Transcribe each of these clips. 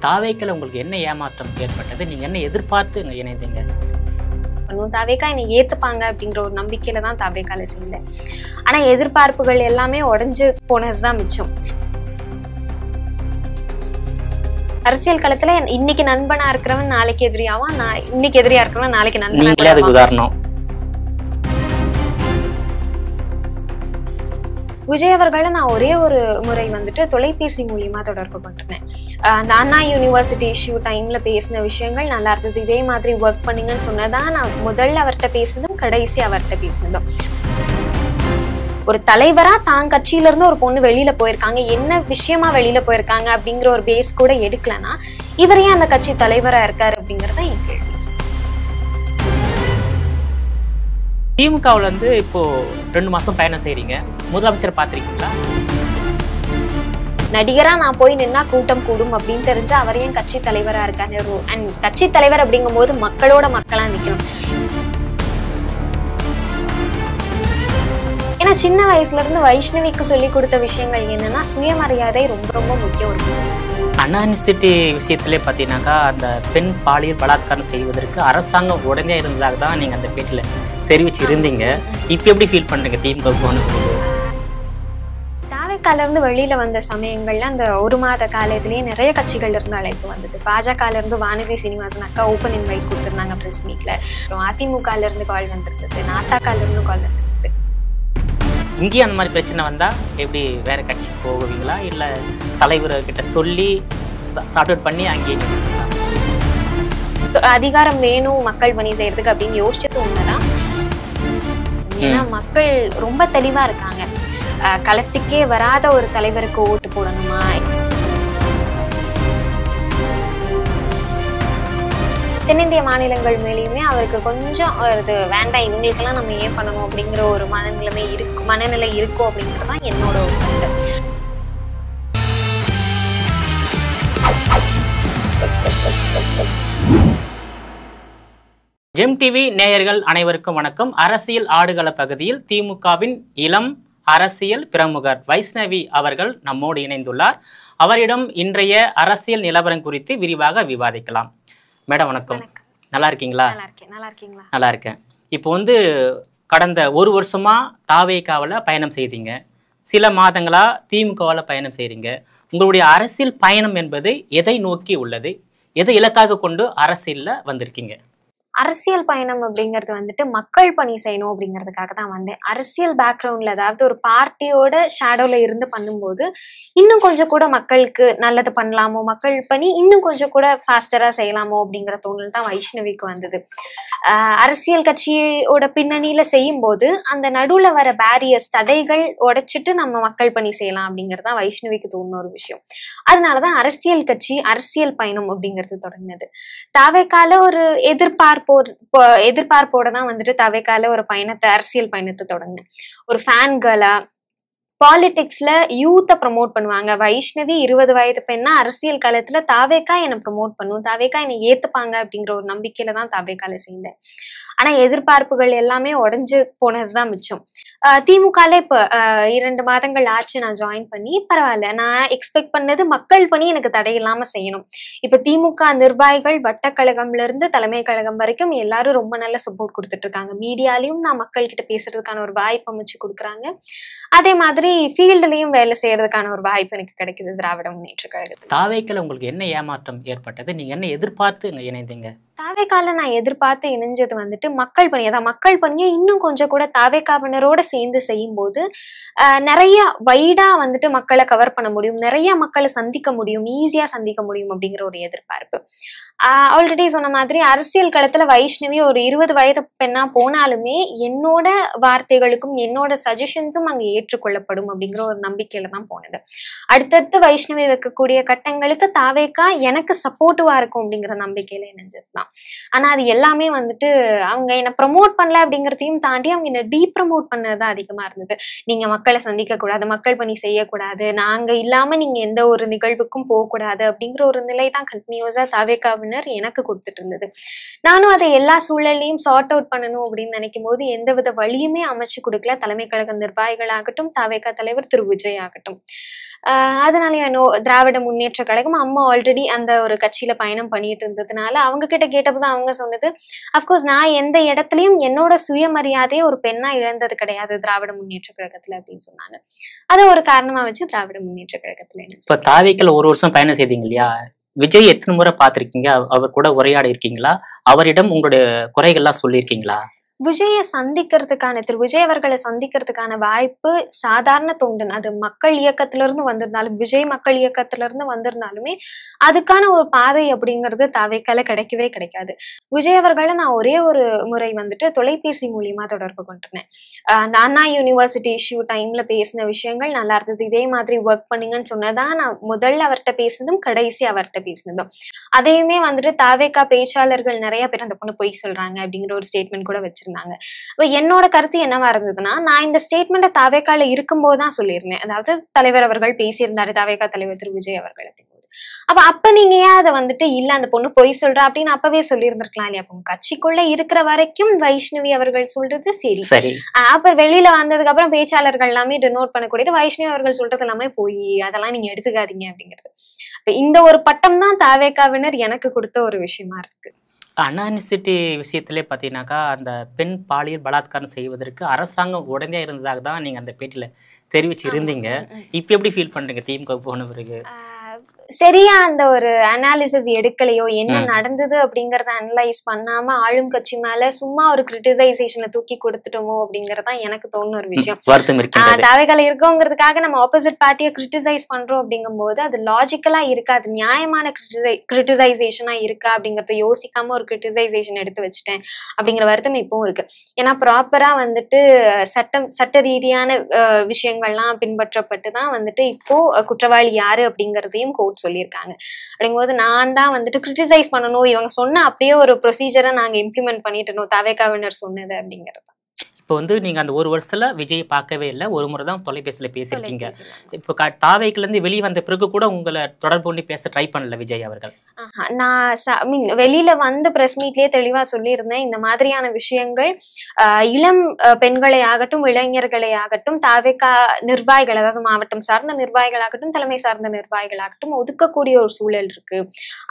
தாவேக்கால உங்களுக்கு என்ன ஏமாற்றம் ஏற்பட்டது? நீங்க என்ன எதிர்பார்த்து இணைந்தீங்க? தாவேக்கா என்னை ஏத்துப்பாங்க அப்படிங்கிற ஒரு நம்பிக்கையில தான் தாவேக்கால செய்யல. ஆனா எதிர்பார்ப்புகள் எல்லாமே உடைஞ்சு போனதுதான் மிச்சம். அரசியல் களத்துல இன்னைக்கு நண்பனா இருக்கிறவன் நாளைக்கு எதிரியாவான், இன்னைக்கு எதிரியா இருக்கிறவன் நாளைக்கு நண்பனா. அதுக்கு உதாரணம் விஜய் அவர்களை நான் ஒரே ஒரு முறை வந்துட்டு தொலைபேசி மூலியமா தொடர்பு பண்றேன். அந்த அண்ணா யூனிவர்சிட்டி இஷ்யூ டைம்ல பேசின விஷயங்கள் நல்லா இருந்தது, இதே மாதிரி ஒர்க் பண்ணுங்கன்னு சொன்னதான் நான் முதல்ல அவர்கிட்ட பேசினதும் கடைசி அவர்கிட்ட பேசினதும். ஒரு தலைவரா தான் கட்சியில இருந்து ஒரு பொண்ணு வெளியில போயிருக்காங்க, என்ன விஷயமா வெளியில போயிருக்காங்க அப்படிங்கிற ஒரு பேஸ் கூட எடுக்கலன்னா இவர் ஏன் அந்த கட்சி தலைவரா இருக்காரு அப்படிங்கறத என் கேள்வி. திமுகவுல இருந்து இப்போ 2 மாசம் பயணம் செய்றீங்க. முதலமைச்சர் பாத்திருக்கீங்களா? நடிகரா நான் போய் நின்னா கூட்டம் கூடும் அப்படின்னு தெரிஞ்சா அவர் ஏன் கட்சி தலைவரா இருக்காரு? அண்ட் கட்சி தலைவர் அப்படிங்கும் போது மக்களோட மக்களா நிக்கணும். ஏன்னா சின்ன வயசுல இருந்து வைஷ்ணவிக்கு சொல்லி கொடுத்த விஷயங்கள் என்னன்னா சுயமரியாதை ரொம்ப ரொம்ப முக்கியம். அண்ணா யூனிவர்சிட்டி விஷயத்திலே பார்த்தீங்கன்னாக்கா அந்த பெண் பாலியல் பலாத்காரம் செய்வதற்கு அரசாங்கம் உடனே இருந்ததாக தான் நீங்க அந்த பேட்டியில தெரிவிச்சு இருந்தீங்க. இப்ப எப்படி ஃபீல் பண்றீங்க திமுக போனது? தாவேக்கால இருந்து வெளியில வந்த சமயங்கள்ல அந்த 1 மாத காலத்திலேயே நிறைய கட்சிகள் இருந்து அழைப்பு வந்தது. பாஜகல இருந்து வானதி சீனிவாசன் அக்கா ஓப்பன் இன்வைட் கொடுத்திருந்தாங்க பிரஸ் மீட்ல. அப்புறம் அதிமுகல இருந்து கால் வந்திருந்தது, நாட்டாக்கால இருந்து கால் வந்திருந்தது. இங்கேயும் அந்த மாதிரி பிரச்சனை வந்தா எப்படி வேற கட்சிக்கு போகுவீங்களா, இல்ல தலைவர்கிட்ட சொல்லி சார்ட் அவுட் பண்ணி அங்கேயே அதிகாரம் வேணும் மக்கள் பணி செய்யறதுக்கு அப்படின்னு யோசிச்சது உண்மைதான். ஏன்னா மக்கள் ரொம்ப தெளிவா இருக்காங்க. களத்துக்கே வராத ஒரு தலைவருக்கு ஓட்டு போடணுமா? தென்னிந்திய மாநிலங்கள் மேலேயுமே அவருக்கு கொஞ்சம் இது வேண்டாம், இவங்களுக்கெல்லாம் நம்ம ஏன் பண்ணணும் அப்படிங்கிற ஒரு மனநிலை இருக்கும் அப்படிங்கிறதுதான் என்னோட ஒரு கருத்து. ஜெம் டிவி நேயர்கள் அனைவருக்கும் வணக்கம். அரசியல் ஆடுகள பகுதியில் திமுகவின் இளம் அரசியல் பிரமுகர் வைஷ்ணவி அவர்கள் நம்மோடு இணைந்துள்ளார். அவரிடம் இன்றைய அரசியல் நிலவரம் குறித்து விரிவாக விவாதிக்கலாம். மேடம் வணக்கம், நல்லா இருக்கீங்களா? நல்லா இருக்கேன். இப்போ கடந்த 1 வருஷமா தாவேக்காவில் பயணம் செய்தீங்க, சில மாதங்களா திமுகவில் பயணம் செய்றீங்க. உங்களுடைய அரசியல் பயணம் என்பது எதை நோக்கி உள்ளது? எதை இலக்காக கொண்டு அரசியல்ல வந்திருக்கீங்க? அரசியல் பயணம் அப்படிங்கிறது மக்கள் பணி செய்யணும் அப்படிங்கிறதுக்காக தான் வந்தேன். அரசியல் பேக்ரவுண்ட்ல அதாவது ஒரு பார்ட்டியோட ஷேடோல இருந்து பண்ணும்போது இன்னும் கொஞ்சம் கூட மக்களுக்கு நல்லது பண்ணலாமோ, மக்கள் பணி இன்னும் கொஞ்சம் கூட ஃபாஸ்டரா செய்யலாமோ அப்படிங்கிற தோணல் தான் வைஷ்ணவிக்கு வந்தது. அரசியல் கட்சியோட பின்னணியில செய்யும் போது அந்த நடுவுல வர பேரியர்ஸ் தடைகள் உடைச்சிட்டு நம்ம மக்கள் பணி செய்யலாம் அப்படிங்கிறது தான் வைஷ்ணவிக்கு தோணுன ஒரு விஷயம். அதனாலதான் அரசியல் கட்சி அரசியல் பயணம் அப்படிங்கிறது தொடங்கினது. தாவேக்கால ஒரு எதிர்பார்ப்போட தான் தாவேக்கால ஒரு அரசியல் பயணத்தை தொடங்கினேன். ஒரு ஃபேன் கேர்லா பாலிடிக்ஸ்ல யூத்த ப்ரமோட் பண்ணுவாங்க. வைஷ்ணவி 20 வயது பெண்ணா அரசியல் காலத்துல தாவேக்கா என்னை ப்ரமோட் பண்ணும், தாவேக்கா என்னை ஏத்துப்பாங்க அப்படிங்கிற ஒரு நம்பிக்கையில தான் தாவேக்கால செய்தேன். ஆனா எதிர்பார்ப்புகள் எல்லாமே உடைஞ்சு போனதுதான் மிச்சம். திமுகல இப்ப 2 மாதங்கள் ஆச்சு நான் ஜாயின் பண்ணி. பரவாயில்ல, நான் எக்ஸ்பெக்ட் பண்ணது மக்கள் பணி எனக்கு தடையில்லாம செய்யணும். இப்ப திமுக நிர்வாகிகள் வட்டக்கழகம்ல இருந்து தலைமை கழகம் வரைக்கும் எல்லாரும் ரொம்ப நல்ல சப்போர்ட் கொடுத்துட்டு இருக்காங்க. மீடியாலையும் நான் மக்கள் கிட்ட பேசுறதுக்கான ஒரு வாய்ப்பு அமைச்சு கொடுக்குறாங்க. அதே மாதிரி ஃபீல்டுலயும் வேலை செய்யறதுக்கான ஒரு வாய்ப்பு எனக்கு கிடைக்குது திராவிட முன்னேற்ற கழகத்துல. தாவேக்கால உங்களுக்கு என்ன ஏமாற்றம் ஏற்பட்டது? நீங்க என்ன எதிர்பார்த்து இணைந்தீங்க? தாவேக்கால நான் எதிர்பார்த்து இணைஞ்சது மக்கள் பணியை தான். மக்கள் பணியை இன்னும் கொஞ்சம் கூட தாவேக்காவினரோட சேர்ந்து செய்யும் போது நிறைய வைடா மக்களை கவர் பண்ண முடியும், நிறைய மக்களை சந்திக்க முடியும், ஈஸியா சந்திக்க முடியும் அப்படிங்கிற ஒரு எதிர்பார்ப்பு. ஆல்ரெடி சொன்ன மாதிரி அரசியல் களத்துல வைஷ்ணவி ஒரு 20 வயது பெண்ணா போனாலுமே என்னோட வார்த்தைகளுக்கும் என்னோட சஜஷன்ஸும் அங்க ஏற்றுக்கொள்ளப்படும் அப்படிங்கிற ஒரு நம்பிக்கையில தான் போனது. அடுத்தடுத்து வைஷ்ணவி வைக்கக்கூடிய கட்டங்களுக்கு தாவேக்கா எனக்கு சப்போர்ட்டிவா இருக்கும் அப்படிங்கிற நம்பிக்கையில இணைஞ்சதுதான். ஆனா அது எல்லாமே அவங்க என்ன ப்ரமோட் பண்ணல அப்படிங்கிறதையும் தாண்டி அவங்க என்ன டீப்ரமோட் பண்ணதுதான் அதிகமா இருந்தது. நீங்க மக்களை சந்திக்க கூடாது, மக்கள் பணி செய்யக்கூடாது, நாங்க இல்லாம நீங்க எந்த ஒரு நிகழ்வுக்கும் போகக்கூடாது அப்படிங்கிற ஒரு நிலை தான் கண்டினியூஸா தாவேக்காவினர் எனக்கு கொடுத்துட்டு இருந்தது. நானும் அதை எல்லா சூழலையும் சார்ட் அவுட் பண்ணணும் அப்படின்னு நினைக்கும் போது எந்தவித வழியுமே அமைச்சு கொடுக்கல தலைமை கழக நிர்வாகிகள் ஆகட்டும், தாவேக்கா தலைவர் திரு விஜய் ஆகட்டும். அதனால திராவிட முன்னேற்ற கழகம் அம்மா ஆல்ரெடி அந்த ஒரு கட்சியில பயணம் பண்ணிட்டு இருந்ததுனால அவங்க கிட்ட கேட்டப்பதான் அவங்க சொன்னது, அப்கோர்ஸ் நான் எந்த இடத்துலயும் என்னோட சுயமரியாதையை ஒரு பெண்ணா இழந்தது கிடையாது திராவிட முன்னேற்ற கழகத்துல அப்படின்னு சொன்னாங்க. அதை ஒரு காரணமா வச்சு திராவிட முன்னேற்ற கழகத்துல இப்ப தாவேக்கல ஒரு வருஷம் பயணம் செய்தீங்க இல்லையா, விஜய் எத்தனை முறை பாத்திருக்கீங்க, அவர் கூட உரையாடி இருக்கீங்களா, அவரிடம் உங்களுடைய குறைகள்லாம் சொல்லியிருக்கீங்களா? விஜயை சந்திக்கிறதுக்கான திரு விஜய் அவர்களை சந்திக்கிறதுக்கான வாய்ப்பு சாதாரண தொண்டன், அது மக்கள் இயக்கத்துல இருந்து வந்திருந்தாலும் விஜய் மக்கள் இயக்கத்துல இருந்து வந்திருந்தாலுமே அதுக்கான ஒரு பாதை அப்படிங்கிறது தாவேக்கால கிடைக்கவே கிடைக்காது. விஜய் அவர்களை நான் ஒரே ஒரு முறை வந்துட்டு தொலைபேசி மூலியமா தொடர்பு கொண்டிருந்தேன். அந்த அண்ணா யூனிவர்சிட்டி இஷ்யூ டைம்ல பேசின விஷயங்கள் நல்லா இருந்தது, இதே மாதிரி ஒர்க் பண்ணுங்கன்னு சொன்னதான் நான் முதல்ல அவர்கிட்ட பேசினதும் கடைசி அவர்கிட்ட பேசினதும். அதையுமே வந்துட்டு தாவேக்கா பேச்சாளர்கள் நிறைய பேர் அந்த பொண்ணு பொய் சொல்றாங்க அப்படிங்கிற ஒரு ஸ்டேட்மெண்ட் கூட வச்சிருந்தாங்க. என்னோட கருத்து என்னவா இருந்ததுன்னா, நான் இந்த ஸ்டேட்மெண்ட்டை தாவேக்கால இருக்கும்போதுதான் சொல்லியிருந்தேன். அதாவது தலைவர் அவர்கள் பேசியிருந்தாரு, தாவேக்கா தலைவர் திரு விஜய் அவர்கள் அப்படிங்கும்போது. அப்ப நீங்க ஏன் அதை வந்துட்டு இல்ல அந்த பொண்ணு பொய் சொல்றா அப்படின்னு அப்பவே சொல்லியிருந்திருக்கலாம் இல்லையா? அப்ப கட்சிக்குள்ள இருக்கிற வரைக்கும் வைஷ்ணவி அவர்கள் சொல்றது சரி, அப்புறம் வெளியில வந்ததுக்கு அப்புறம் பேச்சாளர்கள் எல்லாமே டினோட் பண்ணக்கூடியது வைஷ்ணவி அவர்கள் சொல்றது எல்லாமே போய் அதெல்லாம் நீங்க எடுத்துக்காதீங்க அப்படிங்கிறது. இந்த ஒரு பட்டம் தான் தாவேக்காவினர் எனக்கு கொடுத்த ஒரு விஷயமா இருக்கு. அண்ணா யூனிவர்சிட்டி விஷயத்திலே பார்த்தீங்கன்னாக்கா, அந்த பெண் பாலியல் பலாத்காரம் செய்வதற்கு அரசாங்கம் உடனே இருந்ததாக தான் நீங்க அந்த பேட்டியில தெரிவிச்சு இருந்தீங்க. இப்ப எப்படி ஃபீல் பண்றீங்க திமுக போன பிறகு? சரியா அந்த ஒரு அனாலிசிஸ் எடுக்கலையோ, என்ன நடந்தது அப்படிங்கறத அனலைஸ் பண்ணாம ஆளும் கட்சி மேல சும்மா ஒரு கிரிட்டிசைசேஷனை தூக்கி கொடுத்துட்டோமோ அப்படிங்கறதான் எனக்கு தோணுன ஒரு விஷயம். தாவேக்கால இருக்கோங்கிறதுக்காக நம்ம ஆப்போசிட் பார்ட்டியை கிரிட்டிசைஸ் பண்றோம் அப்படிங்கும் போது அது லாஜிக்கலா இருக்காது, நியாயமான கிரிட்டிசைசேஷனா இருக்கா அப்படிங்கறத யோசிக்காம ஒரு கிரிட்டிசைசேஷன் எடுத்து வச்சுட்டேன் அப்படிங்கிற வருத்தம் இப்பவும் இருக்கு. ஏன்னா ப்ராப்பரா வந்துட்டு சட்ட ரீதியான விஷயங்கள்லாம் பின்பற்றப்பட்டுதான் வந்துட்டு இப்போ குற்றவாளி யாரு அப்படிங்கறதையும் கோர்ட் சொல்லியிருக்காங்க. அப்படிங்கும்போது நான் தான் வந்துட்டு கிரிட்டிசைஸ் பண்ணணும், இவங்க சொன்ன அப்படியே ஒரு ப்ரொசீஜரை நாங்க இம்ப்ளிமெண்ட் பண்ணிட்டோம் தாவேக்காவினர் சொன்னது அப்படிங்கிறது. இப்போ வந்து நீங்க அந்த ஒரு வருஷத்துல விஜயை பார்க்கவே இல்லை, ஒரு முறை தான் தொலைபேசியில பேசியிருக்கீங்க. இப்போ தாவேக்குல இருந்து வெளியே வந்த பிறகு கூட உங்களை தொடர்பு கொண்டு பேச ட்ரை பண்ணல விஜய் அவர்கள்? நான் வெளியில வந்து பிரஸ் மீட்லயே தெளிவா சொல்லியிருந்தேன், இந்த மாதிரியான விஷயங்கள் இளம் பெண்களை ஆகட்டும் இளைஞர்களை ஆகட்டும் தாவேக்கா நிர்வாகிகள், அதாவது மாவட்டம் சார்ந்த நிர்வாகிகள் ஆகட்டும் தலைமை சார்ந்த நிர்வாகிகள் ஆகட்டும் ஒதுக்கக்கூடிய ஒரு சூழல் இருக்கு,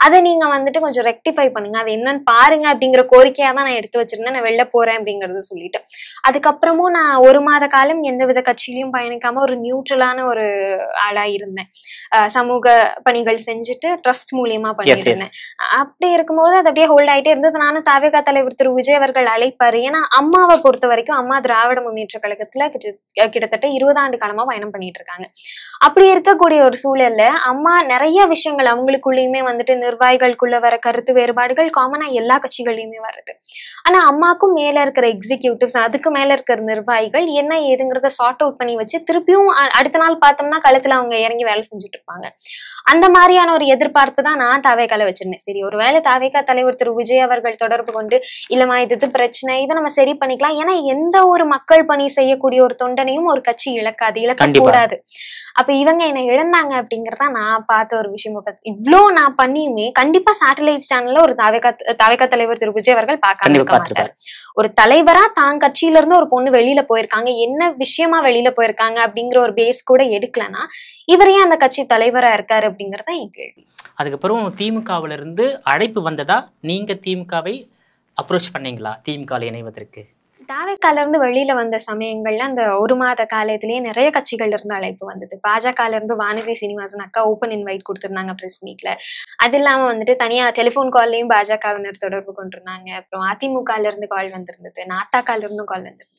அதை நீங்க வந்துட்டு கொஞ்சம் ரெக்டிஃபை பண்ணுங்க, அது என்னன்னு பாருங்க அப்படிங்கிற கோரிக்கையா தான் நான் எடுத்து வச்சிருந்தேன். நான் வெளில போறேன் அப்படிங்கறது சொல்லிட்டு அதுக்கப்புறமும் நான் ஒரு மாத காலம் எந்தவித கட்சியிலையும் பயணிக்காம ஒரு நியூட்ரலான ஒரு ஆளா இருந்தேன். சமூக பணிகள் செஞ்சுட்டு ட்ரஸ்ட் மூலியமா பண்ணிருந்தேன். அப்படி இருக்கும்போது அது அப்படியே ஹோல்ட் ஆயிட்டே இருந்தது. நானும் தாவேக்கா தலைவர் திரு விஜய் அவர்கள் அழைப்பாரு. ஏன்னா அம்மாவை பொறுத்த வரைக்கும் அம்மா திராவிட முன்னேற்ற கழகத்துல கிட்டத்தட்ட 20 ஆண்டு காலமா பயணம் பண்ணிட்டு இருக்காங்க. அப்படி இருக்கக்கூடிய ஒரு சூழல்ல அம்மா நிறைய விஷயங்கள் அவங்களுக்குள்ளயுமே வந்துட்டு நிர்வாகிகளுக்குள்ள வர கருத்து வேறுபாடுகள் காமனா எல்லா கட்சிகள்லயுமே வருது. ஆனா அம்மாக்கும் மேல இருக்கிற எக்ஸிக்யூட்டிவ்ஸ் அதுக்கு மேல இருக்கிற நிர்வாகிகள் என்ன ஏதுங்கிறத சார்ட் அவுட் பண்ணி வச்சு திருப்பியும் அடுத்த நாள் பார்த்தோம்னா களத்துல அவங்க இறங்கி வேலை செஞ்சுட்டு இருப்பாங்க. அந்த மாதிரியான ஒரு எதிர்பார்ப்பு தான் நான் தாவேக்கால வச்சிருந்தேன். சரி, ஒருவேளை தாவேக்கா தலைவர் திரு விஜய் அவர்கள் தொடர்பு கொண்டு இல்லமா இது பிரச்சனை, இதை நம்ம சரி பண்ணிக்கலாம். ஏன்னா எந்த ஒரு மக்கள் பணி செய்யக்கூடிய ஒரு தொண்டனையும் ஒரு கட்சி இழக்க கூடாது. அப்ப இவங்க என்ன இழந்தாங்க அப்படிங்கறத நான் பார்த்த ஒரு விஷயம். இவ்வளோ நான் பண்ணியுமே கண்டிப்பா சேட்டலைட் சேனல்ல ஒரு தாவேக்கா தலைவர் திரு விஜய் அவர்கள் பார்க்காம இருக்க மாட்டார். ஒரு தலைவரா தான் கட்சியில இருந்து ஒரு பொண்ணு வெளியில போயிருக்காங்க, என்ன விஷயமா வெளியில போயிருக்காங்க அப்படிங்கிற ஒரு பேஸ் கூட எடுக்கலன்னா இவரையே அந்த கட்சி தலைவரா இருக்காரு அப்படிங்கறத என் கேள்வி. அதுக்கப்புறம் திமுகவில இருந்து அழைப்பு வந்ததா, நீங்க திமுகவை அப்ரோச் பண்ணீங்களா திமுக இணைவதற்கு? தாவேக்கால இருந்து வெளியில வந்த சமயங்கள்ல அந்த ஒரு மாத காலத்திலேயே நிறைய கட்சிகள்ல இருந்து அழைப்பு வந்தது. பாஜகல இருந்து வானதி சீனிவாசன் அக்கா ஓப்பன் இன்வைட் கொடுத்திருந்தாங்க பிரஸ் மீட்ல. அது இல்லாம வந்துட்டு தனியா டெலிபோன் கால்லயும் பாஜகவினர் தொடர்பு கொண்டிருந்தாங்க. அப்புறம் அதிமுகல இருந்து கால் வந்திருந்தது, நாத்தாக்கால இருந்தும் கால் வந்திருந்தது.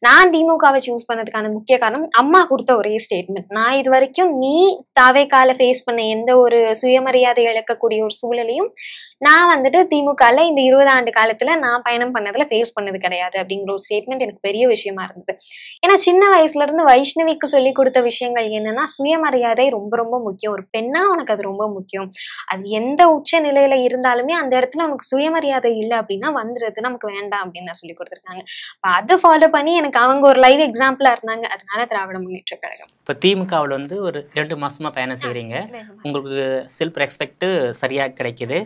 நான் திமுகவை சூஸ் பண்ணதுக்கான முக்கிய காரணம் அம்மா கொடுத்த ஒரே ஸ்டேட்மெண்ட். நான் இது வரைக்கும் நீ தாவேக்கால ஃபேஸ் பண்ண எந்த ஒரு சுயமரியாதை இழக்கக்கூடிய ஒரு சூழலையும் நான் வந்துட்டு திமுகல இந்த 20 ஆண்டு காலத்துல நான் பயணம் பண்ணதுல ஃபேஸ் பண்ணது கிடையாது அப்படிங்கிற ஒரு ஸ்டேட்மெண்ட் எனக்கு பெரிய விஷயமா இருந்தது. ஏன்னா சின்ன வயசுல இருந்து வைஷ்ணவிக்கு சொல்லி கொடுத்த விஷயங்கள் என்னன்னா சுயமரியாதை ரொம்ப ரொம்ப முக்கியம், ஒரு பெண்ணா உனக்கு அது ரொம்ப முக்கியம், அது எந்த உச்ச நிலையில இருந்தாலுமே அந்த இடத்துல உனக்கு சுயமரியாதை இல்லை அப்படின்னா வந்துடுறது நமக்கு வேண்டாம் அப்படின்னு சொல்லி கொடுத்துருக்காங்க. அதை ஃபாலோ பண்ணி எனக்கு அவங்க ஒரு லைவ் எக்ஸாம்பிளா இருந்தாங்க. அதனால திராவிட முன்னேற்ற கழகம். இப்போ திமுகவில் வந்து ஒரு 2 மாசமா பயணம் செய்கிறீங்க, உங்களுக்கு செல்ஃப் ரெஸ்பெக்ட் சரியா கிடைக்குது.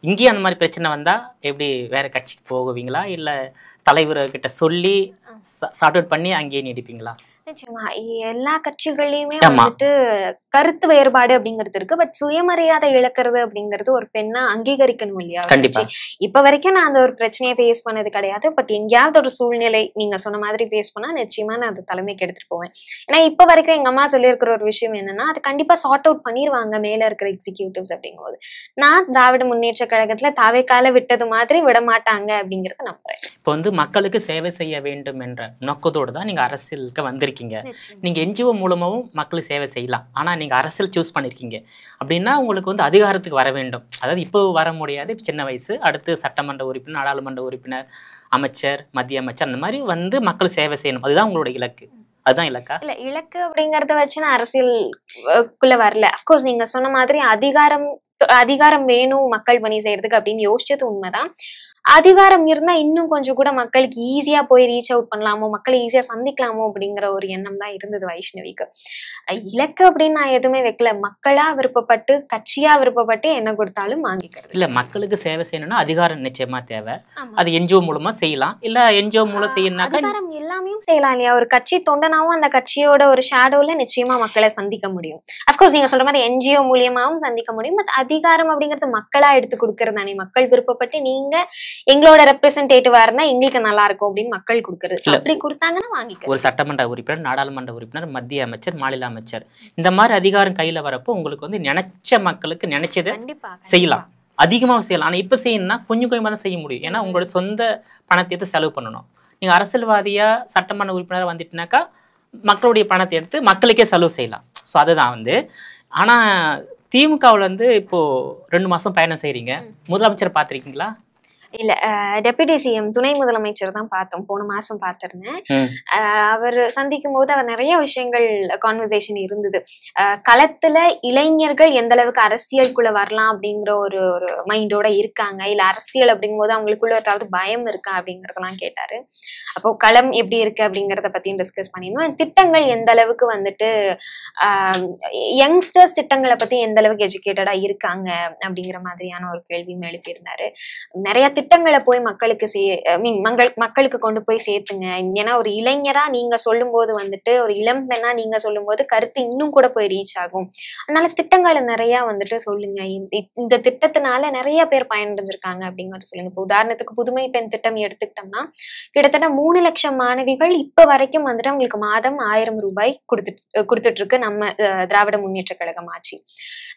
இங்கேயும் அந்த மாதிரி பிரச்சனை வந்தா எப்படி வேற கட்சிக்கு போகுவீங்களா, இல்ல தலைவர்கிட்ட சொல்லி சார்ட் அவுட் பண்ணி அங்கேயே நீடிப்பீங்களா? நிச்சயமா எல்லா கட்சிகள்லயுமே ஆமா. வந்துட்டு கருத்து வேறுபாடு அப்படிங்கிறது இருக்கு. பட் சுயமரியாதை இழக்கிறது அப்படிங்கிறது ஒரு பெண்ணா அங்கீகரிக்கணும் இல்லையா ஒரு கண்டிப்பா. கட்சி. இப்ப வரைக்கும் நான் அந்த ஒரு பிரச்சனையை ஃபேஸ் பண்ணது கிடையாது. பட் எங்கேயாவது ஒரு சூழ்நிலை நீங்க சொன்ன மாதிரி ஃபேஸ் பண்ணா நிச்சயமா நான் அது தலைமைக்கு எடுத்துட்டு போவேன். ஏன்னா இப்ப வரைக்கும் எங்க அம்மா சொல்லியிருக்கிற ஒரு விஷயம் என்னன்னா, அது கண்டிப்பா சார்ட் அவுட் பண்ணிருவாங்க மேல இருக்கிற எக்ஸிக்யூட்டிவ்ஸ் அப்படிங்கும்போது. நான் திராவிட முன்னேற்ற கழகத்துல தாவேக்கால விட்டது மாதிரி விட மாட்டாங்க அப்படிங்கறத நம்புறேன். இப்போ வந்து மக்களுக்கு சேவை செய்ய வேண்டும் என்ற நோக்கத்தோடு தான் நீங்க அரசியலுக்கு வந்திருக்கீங்க. நிச்சயமா. நீங்க என்ஜிஓ மூலமாவும் மக்களுக்கு சேவை செய்யலாம். ஆனா நீங்க அரசியல் சூஸ் பண்ணிருக்கீங்க அப்படின்னா உங்களுக்கு வந்து அதிகாரத்துக்கு வர வேண்டும். அதாவது இப்போ வர முடியாது, சின்ன வயசு, அடுத்து சட்டமன்ற உறுப்பினர், நாடாளுமன்ற உறுப்பினர், அமைச்சர், மத்திய அமைச்சர், அந்த மாதிரி வந்து மக்கள் சேவை செய்யணும். அதுதான் உங்களோட இலக்கு. அதுதான் இலக்கா? இல்ல இலக்கு அப்படிங்கறத வச்சு நான் அரசியலுக்குள்ள வரல. அப்கோர்ஸ் நீங்க சொன்ன மாதிரி அதிகாரம் வேணும் மக்கள் பணி செய்யறதுக்கு அப்படின்னு யோசிச்சது உண்மைதான். அதிகாரம் இருந்தா இன்னும் கொஞ்சம் கூட மக்களுக்கு ஈஸியா போய் ரீச் அவுட் பண்ணலாமோ, மக்களை ஈஸியா சந்திக்கலாமோ அப்படிங்கிற ஒரு எண்ணம் தான் இருந்தது வைஷ்ணவிக்கு. இலக்கு அப்படின்னு நான் எதுவுமே வைக்கல. மக்களா விருப்பப்பட்டு, கட்சியா விருப்பப்பட்டு என்ன கொடுத்தாலும் வாங்கிக்கிறது. இல்ல, மக்களுக்கு சேவை செய்யணும்னா அதிகாரம் நிச்சயமா தேவை. ஆமா. அது என்ஜிஓ மூலமா செய்யலாம். இல்ல என்ஜிஓ மூலம் செய்யணும்னாக்கா அதிகாரம் எல்லாமே செய்யலாம் இல்லையா? ஒரு கட்சி தொண்டனாவும் அந்த கட்சியோட ஒரு ஷேடோல நிச்சயமா மக்களை சந்திக்க முடியும். அப்கோர்ஸ் நீங்க சொல்ற மாதிரி என்ஜிஓ மூலியமாவும் சந்திக்க முடியும். பட் அதிகாரம் அப்படிங்கிறது மக்களா எடுத்து கொடுக்கறது தானே. மக்கள் விருப்பப்பட்டு நீங்க எங்களோட ரெப்ரசன்டேட்டிவா இருந்தா எங்களுக்கு நல்லா இருக்கும் அப்படின்னு மக்கள் கொடுக்கறது. அப்படி கொடுத்தாங்கன்னா வாங்கிக்க. ஒரு சட்டமன்ற உறுப்பினர், நாடாளுமன்ற உறுப்பினர், மத்திய அமைச்சர், மாநில அமைச்சர், இந்த மாதிரி அதிகாரம் கையில வரப்போ உங்களுக்கு வந்து நினைச்ச மக்களுக்கு நினைச்சதை கண்டிப்பா செய்யலாம். அதிகமாக செய்யலாம். ஆனா இப்ப செய்யணும்னா கொஞ்சம் கொஞ்சமா தான் செய்ய முடியும். ஏன்னா உங்களோட சொந்த பணத்தை எடுத்து செலவு பண்ணணும். நீங்க அரசியல்வாதியா சட்டமன்ற உறுப்பினராக வந்துட்டுனாக்கா மக்களுடைய பணத்தை எடுத்து மக்களுக்கே செலவு செய்யலாம். ஸோ அதுதான் வந்து. ஆனா திமுகவில் வந்து இப்போ 2 மாசம் பயணம் செய்றீங்க. முதலமைச்சர் பார்த்திருக்கீங்களா? இல்ல டெபுட்டி சிஎம் துணை முதலமைச்சர் தான் பார்த்தோம். போன மாசம் பார்த்திருந்தேன். அவர் சந்திக்கும் போது அவர் நிறைய விஷயங்கள் கான்வர்சேஷன் இருந்தது. களத்துல இளைஞர்கள் எந்த அளவுக்கு அரசியலுக்குள்ள வரலாம் அப்படிங்கிற ஒரு மைண்டோட இருக்காங்க, இல்ல அரசியல் அப்படிங்கும் போது அவங்களுக்குள்ள ஏதாவது பயம் இருக்கா அப்படிங்கறதெல்லாம் கேட்டாரு. அப்போ களம் எப்படி இருக்கு அப்படிங்கறத பத்தியும் டிஸ்கஸ் பண்ணியிருந்தோம். திட்டங்கள் எந்த அளவுக்கு வந்துட்டு யங்ஸ்டர்ஸ் திட்டங்களை பத்தி எந்த அளவுக்கு எஜுகேட்டடா இருக்காங்க அப்படிங்கிற மாதிரியான ஒரு கேள்வியும் எழுப்பியிருந்தாரு. நிறைய திட்டங்களை போய் மக்களுக்கு மக்களுக்கு கொண்டு போய் சேர்த்துங்க. ஏன்னா ஒரு இளைஞரா நீங்க சொல்லும் போது வந்துட்டு, ஒரு இளம் பெண்ணா நீங்க சொல்லும் போது கருத்து இன்னும் கூட போய் ரீச் ஆகும். அதனால திட்டங்களை நிறைய வந்துட்டு சொல்லுங்க. இந்த திட்டத்தினால நிறைய பேர் பயனடைஞ்சிருக்காங்க அப்படிங்கிறது சொல்லுங்க. இப்போ உதாரணத்துக்கு புதுமை பெண் திட்டம் எடுத்துக்கிட்டோம்னா கிட்டத்தட்ட 3 லட்சம் மாணவிகள் இப்ப வரைக்கும் வந்துட்டு அவங்களுக்கு மாதம் 1000 ரூபாய் கொடுத்துட்டு இருக்கு நம்ம திராவிட முன்னேற்ற கழகம் ஆட்சி.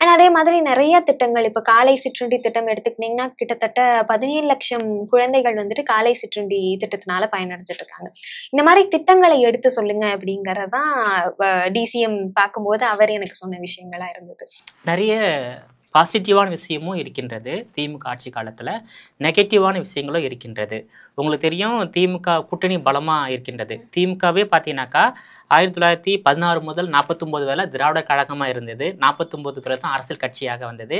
ஆனா அதே மாதிரி நிறைய திட்டங்கள், இப்ப காலை சிற்றுண்டி திட்டம் எடுத்துக்கிட்டீங்கன்னா கிட்டத்தட்ட 17 லட்சம் குழந்தைகள் வந்துட்டு காலை சிற்றுண்டி திட்டத்தினால பயனடைஞ்சிட்டு இருக்காங்க. இந்த மாதிரி திட்டங்களை எடுத்து சொல்லுங்க அப்படிங்கறதான் டிசிஎம் பார்க்கும்போது அவர் எனக்கு சொன்ன விஷயங்களா இருந்தது. நிறைய பாசிட்டிவான விஷயமும் இருக்கின்றது திமுக ஆட்சி காலத்தில், நெகட்டிவான விஷயங்களும் இருக்கின்றது. உங்களுக்கு தெரியும் திமுக கூட்டணி பலமாக இருக்கின்றது. திமுகவே பார்த்தீங்கன்னாக்கா 1916 முதல் 49 வரை திராவிட கழகமாக இருந்தது. 49 பிறகு தான் அரசியல் கட்சியாக வந்தது.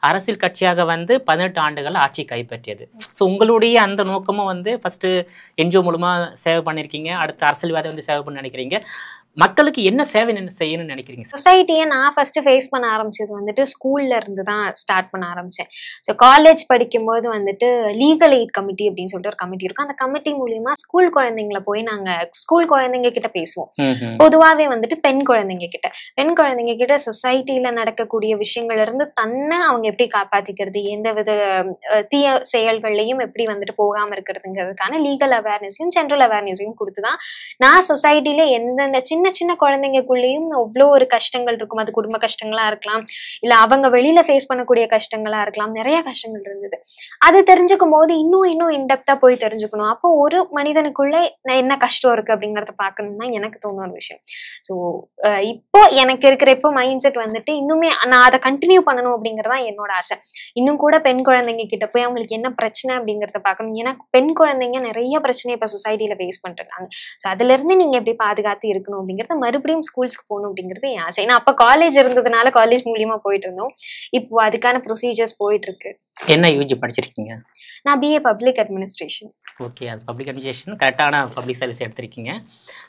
அரசியல் கட்சியாக வந்து 18 ஆண்டுகள் ஆட்சி கைப்பற்றியது. ஸோ உங்களுடைய அந்த நோக்கமும் வந்து ஃபஸ்ட்டு என்ஜிஓ மூலமாக சேவை பண்ணியிருக்கீங்க, அடுத்து அரசியல்வாதி வந்து சேவை பண்ண நினைக்கிறீங்க. மக்களுக்கு என்ன சேவை செய்யணும்னு நினைக்கிறீங்க? சொசைட்டியை நான் ஃபர்ஸ்ட் ஃபேஸ் பண்ண ஆரம்பிச்சது வந்துட்டு ஸ்கூல்ல இருந்து தான் ஸ்டார்ட் பண்ண ஆரம்பிச்சேன். ஸோ காலேஜ் படிக்கும்போது வந்துட்டு லீகல் எய்ட் கமிட்டி அப்படின்னு சொல்லிட்டு ஒரு கமிட்டி இருக்கும். அந்த கமிட்டி மூலியமா ஸ்கூல் குழந்தைங்களை போய் நாங்க ஸ்கூல் குழந்தைங்க கிட்ட பேசுவோம். பொதுவாகவே வந்துட்டு பெண் குழந்தைங்க கிட்ட சொசைட்டில நடக்கக்கூடிய விஷயங்கள்ல இருந்து தன்னை அவங்க எப்படி காப்பாத்திக்கிறது, எந்த வித தீய செயல்கள்லையும் எப்படி வந்துட்டு போகாம இருக்கிறதுங்கிறதுக்கான லீகல் அவேர்னஸையும் ஜென்ரல் அவேர்னஸையும் கொடுத்துதான் நான் சொசைட்டில எந்தெந்த சின்ன சின்ன குழந்தைங்களுக்குள்ளேயும் அவ்வளோ ஒரு கஷ்டங்கள் இருக்கும். அது குடும்ப கஷ்டங்களா இருக்கலாம், இல்ல அவங்க வெளியில ஃபேஸ் பண்ணக்கூடிய கஷ்டங்களா இருக்கலாம். நிறைய கஷ்டங்கள் இருந்தது. அது தெரிஞ்சுக்கும் போது இன்னும் இன்டெப்தா போய் தெரிஞ்சுக்கணும். அப்போ ஒரு மனிதனுக்குள்ள என்ன கஷ்டம் இருக்கு அப்படிங்கறத பார்க்கணும் தான் எனக்கு தோணும் ஒரு விஷயம். ஸோ இப்போ எனக்கு இருக்கிற இப்போ மைண்ட் செட் வந்துட்டு இன்னுமே நான் அதை கண்டினியூ பண்ணணும் அப்படிங்கறதான் என்னோட ஆசை. இன்னும் கூட பெண் குழந்தைங்க கிட்ட போய் அவங்களுக்கு என்ன பிரச்சனை அப்படிங்கறத பார்க்கணும். ஏன்னா பெண் குழந்தைங்க நிறைய பிரச்சனை இப்ப சொசைட்டில ஃபேஸ் பண்றாங்க. ஸோ அதுல இருந்து நீங்க எப்படி பாதுகாத்து இருக்கணும் அப்படிங்கறது, மறுபடியும் ஸ்கூல்ஸ்க்கு போகணும் அப்படிங்கிறது என் ஆசை. ஏன்னா அப்ப காலேஜ் இருந்ததுனால காலேஜ் மூலியமா போயிட்டு இருந்தோம். இப்போ அதுக்கான ப்ரொசீஜர்ஸ் போயிட்டு இருக்கு. என்ன யூஜி படிச்சிருக்கீங்க? நான் பிஏ பப்ளிக் அட்மினிஸ்ட்ரேஷன். ஓகே, அது பப்ளிக் அட்மினிஸ்ட்ரேஷன் கரெக்டான பப்ளிக் சர்வீஸ் எடுத்திருக்கீங்க.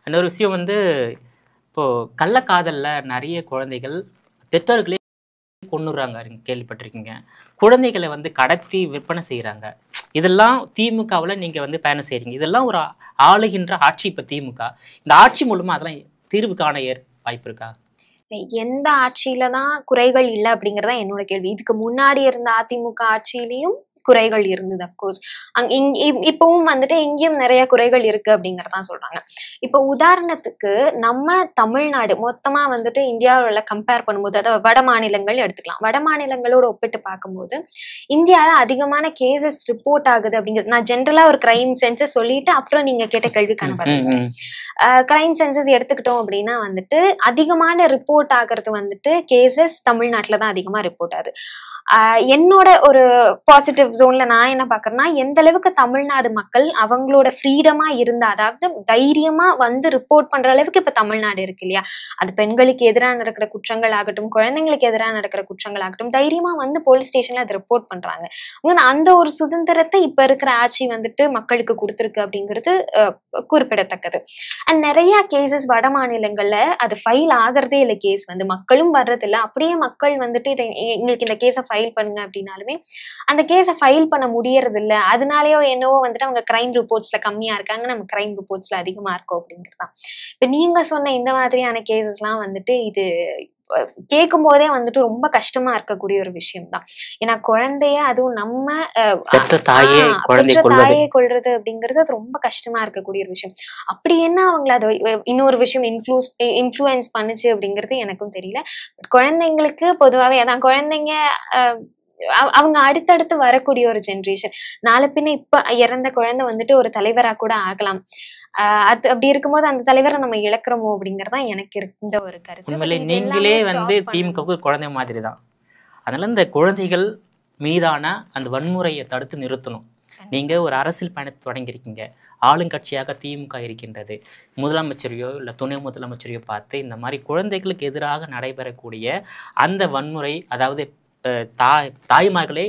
இன்னொரு விஷயம் வந்து இப்போது கள்ளக்காதலில் நிறைய குழந்தைகள் பெற்றோர்களே கொண்டுறாங்க, கேள்விப்பட்டிருக்கீங்க. குழந்தைகளை வந்து கடத்தி விற்பனை செய்கிறாங்க. இதெல்லாம் திமுகவில் நீங்கள் வந்து பயணம் செய்கிறீங்க. இதெல்லாம் ஒரு ஆளுகின்ற ஆட்சி. இப்போ திமுக இந்த ஆட்சி மூலமாக அதெல்லாம் தீர்வு காண வாய்ப்பு இருக்கா? எந்த ஆட்சியில தான் குறைகள் இல்லை அப்படிங்கறதா என்னோட கேள்வி. இதுக்கு முன்னாடி இருந்த அதிமுக ஆட்சியிலையும் குறைகள் இருந்தது. அப்கோர்ஸ் இப்பவும் வந்துட்டு இங்கேயும் நிறைய குறைகள் இருக்கு அப்படிங்கறதான் சொல்றாங்க. இப்போ உதாரணத்துக்கு நம்ம தமிழ்நாடு மொத்தமா வந்துட்டு இந்தியாவில் கம்பேர் பண்ணும்போது, அதாவது வட மாநிலங்கள் எடுத்துக்கலாம். வட மாநிலங்களோட ஒப்பிட்டு பார்க்கும்போது இந்தியாவில அதிகமான கேசஸ் ரிப்போர்ட் ஆகுது அப்படிங்கிறது. நான் ஜென்ரலா ஒரு கிரைம் சென்சஸ் சொல்லிட்டு அப்புறம் நீங்க கேட்ட கேள்விக்கான பதில். கிரைம் சென்சஸ் எடுத்துக்கிட்டோம் அப்படின்னா வந்துட்டு அதிகமான ரிப்போர்ட் ஆகிறது வந்துட்டு கேசஸ் தமிழ்நாட்டில் தான் அதிகமா ரிப்போர்ட் ஆகுது. என்னோட ஒரு பாசிட்டிவ் ஜோன்ல நான் என்ன பாக்குறேன்னா, எந்த அளவுக்கு தமிழ்நாடு மக்கள் அவங்களோட ஃப்ரீடமா இருந்தா, அதாவது தைரியமா வந்து ரிப்போர்ட் பண்ற அளவுக்கு இப்ப தமிழ்நாடு இருக்கு இல்லையா, அது பெண்களுக்கு எதிராக நடக்கிற குற்றங்கள் ஆகட்டும், குழந்தைங்களுக்கு எதிராக நடக்கிற குற்றங்கள் ஆகட்டும், தைரியமா வந்து போலீஸ் ஸ்டேஷன்ல அதை ரிப்போர்ட் பண்றாங்க. அந்த ஒரு சுதந்திரத்தை இப்ப இருக்கிற ஆட்சி வந்துட்டு மக்களுக்கு கொடுத்துருக்கு அப்படிங்கிறது குறிப்பிடத்தக்கது. அண்ட் நிறைய கேசஸ் வட மாநிலங்கள்ல அது ஃபைல் ஆகிறதே இல்லை. கேஸ் வந்து மக்களும் வர்றதில்லை. அப்படியே மக்கள் வந்துட்டு இதை எங்களுக்கு இந்த கேஸை ஃபைல் பண்ணுங்க அப்படின்னாலுமே அந்த கேஸை ஃபைல் பண்ண முடியறது இல்லை. அதனாலயோ என்னவோ வந்துட்டு அவங்க கிரைம் ரிப்போர்ட்ஸ்ல கம்மியா இருக்காங்க, நம்ம கிரைம் ரிப்போர்ட்ஸ்ல அதிகமா இருக்கோம் அப்படிங்கிறதுதான். இப்ப நீங்க சொன்ன இந்த மாதிரியான கேசஸ் எல்லாம் வந்துட்டு இது கேட்கும் போதே வந்துட்டு ரொம்ப கஷ்டமா இருக்கக்கூடிய ஒரு விஷயம் தான். ஏன்னா குழந்தைய, அதுவும் நம்ம தாயே கொள்றது அப்படிங்கிறது அது ரொம்ப கஷ்டமா இருக்கக்கூடிய ஒரு விஷயம். அப்படி என்ன அவங்களை அது இன்னொரு விஷயம் இன்ஃப்ளூயன்ஸ் பண்ணுச்சு அப்படிங்கிறது எனக்கும் தெரியல. குழந்தைங்களுக்கு பொதுவாகவே அதான், குழந்தைங்க அவங்க அடுத்தடுத்து வரக்கூடிய ஒரு ஜென்ரேஷன். நாளை பின்ன இப்ப இறந்த குழந்தை வந்துட்டு ஒரு தலைவரா கூட ஆகலாம். அது அப்படி இருக்கும்போது அந்த தலைவரை நம்ம இழக்கிறோமோ அப்படிங்கறதான் எனக்கு இருந்த ஒரு கருத்து. உண்மையிலே நீங்களே வந்து திமுக குழந்தை மாதிரி தான். அதனால இந்த குழந்தைகள் மீதான அந்த வன்முறையை தடுத்து நிறுத்தணும். நீங்க ஒரு அரசியல் பயணத்தை தொடங்கியிருக்கீங்க, ஆளுங்கட்சியாக திமுக இருக்கின்றது. முதலமைச்சரையோ இல்லை துணை முதலமைச்சரையோ பார்த்து இந்த மாதிரி குழந்தைகளுக்கு எதிராக நடைபெறக்கூடிய அந்த வன்முறை, அதாவது தாய்மார்களே